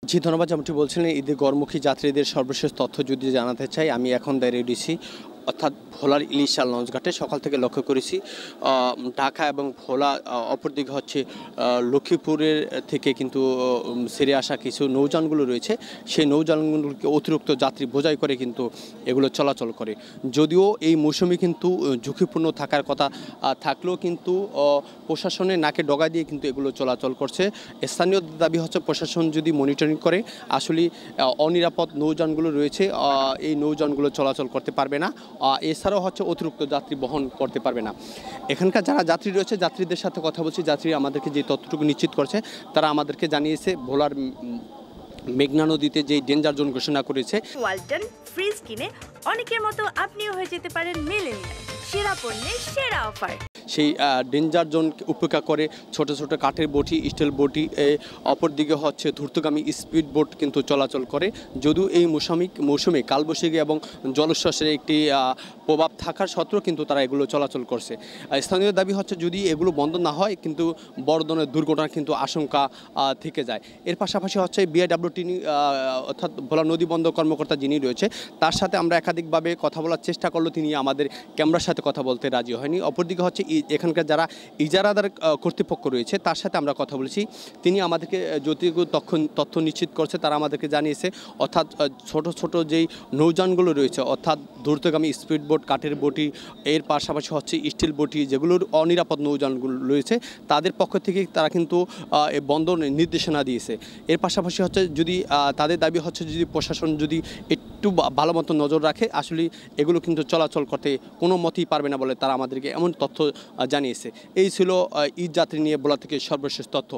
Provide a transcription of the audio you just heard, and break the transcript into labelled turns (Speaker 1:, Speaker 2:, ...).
Speaker 1: জি ধন্যবাদ। যেমনটি বলছিলেন ঈদে গড়মুখী যাত্রীদের সর্বশেষ তথ্য যদি জানাতে চাই, আমি এখন দাঁড়িয়ে রয়েছি অর্থাৎ ভোলার ইলিশা লঞ্চঘাটে। সকাল থেকে লক্ষ্য করেছি ঢাকা এবং ভোলা, অপরদিকে হচ্ছে লক্ষ্মীপুরের থেকে কিন্তু ছেড়ে আসা কিছু নৌযানগুলো রয়েছে। সেই নৌযানগুলোকে অতিরিক্ত যাত্রী বোঝাই করে কিন্তু এগুলো চলাচল করে। যদিও এই মৌসুমে কিন্তু ঝুঁকিপূর্ণ থাকার কথা থাকলেও কিন্তু প্রশাসনের নাকে ডগা দিয়ে কিন্তু এগুলো চলাচল করছে। স্থানীয় দাবি হচ্ছে প্রশাসন যদি মনিটরিং করে আসলে অনিরাপদ নৌযানগুলো রয়েছে, এই নৌযানগুলো চলাচল করতে পারবে না। এছাড়াও হচ্ছে অতিরিক্ত যাত্রী বহন করতে পারবে না। এখানকার যারা যাত্রী রয়েছে যাত্রীদের সাথে কথা বলছি, যাত্রী আমাদেরকে যে তথ্যটুকু নিশ্চিত করছে তারা আমাদেরকে জানিয়েছে ভোলার মেঘনা নদীতে যেই ডেঞ্জার জোন ঘোষণা করেছে।
Speaker 2: ওয়ালটন ফ্রিজ কিনে অনেকের মতো আপনিও হয়ে যেতে পারেন মিলেনিয়াল। সেরা পণ্যের সেরা অফার।
Speaker 1: সেই ডেঞ্জার জোন উপেক্ষা করে ছোট ছোট কাঠের বটি, স্টিল বটি, অপরদিকে হচ্ছে দ্রুতগামী স্পিড বোট কিন্তু চলাচল করে। যদিও এই মৌসুমে কালবৈশাখী এবং জলোচ্ছ্বাসের একটি প্রভাব থাকার সত্ত্বেও কিন্তু তারা এগুলো চলাচল করছে। স্থানীয় দাবি হচ্ছে যদি এগুলো বন্ধ না হয় কিন্তু বড় ধরনের দুর্ঘটনার কিন্তু আশঙ্কা থেকে যায়। এর পাশাপাশি হচ্ছে বিআইডব্লিউটি অর্থাৎ ভোলা নদী বন্দর কর্মকর্তা যিনি রয়েছে তার সাথে আমরা একাধিকভাবে কথা বলার চেষ্টা করলেও তিনি আমাদের ক্যামেরার সাথে কথা বলতে রাজি হয়নি। অপরদিকে হচ্ছে এখানকার যারা ইজারাদার কর্তৃপক্ষ রয়েছে তার সাথে আমরা কথা বলেছি। তিনি আমাদেরকে যতটুকু তথ্য নিশ্চিত করছে তারা আমাদেরকে জানিয়েছে অর্থাৎ ছোট ছোট যেই নৌযানগুলো রয়েছে অর্থাৎ দ্রুতগামী স্পিড বোট, কাঠের বটি, এর পাশাপাশি হচ্ছে স্টিল বটি, যেগুলোর অনিরাপদ নৌযানগুলো রয়েছে তাদের পক্ষ থেকে তারা কিন্তু বন্ধ নির্দেশনা দিয়েছে। এর পাশাপাশি হচ্ছে যদি তাদের দাবি হচ্ছে যদি প্রশাসন যদি একটু ভালো মতো নজর রাখে আসলে এগুলো কিন্তু চলাচল করতে কোনো মতেই পারবে না বলে তারা আমাদেরকে এমন তথ্য জানিয়েছে। এই ছিল ঈদ যাত্রী নিয়ে ভোলা থেকে সর্বশেষ তথ্য।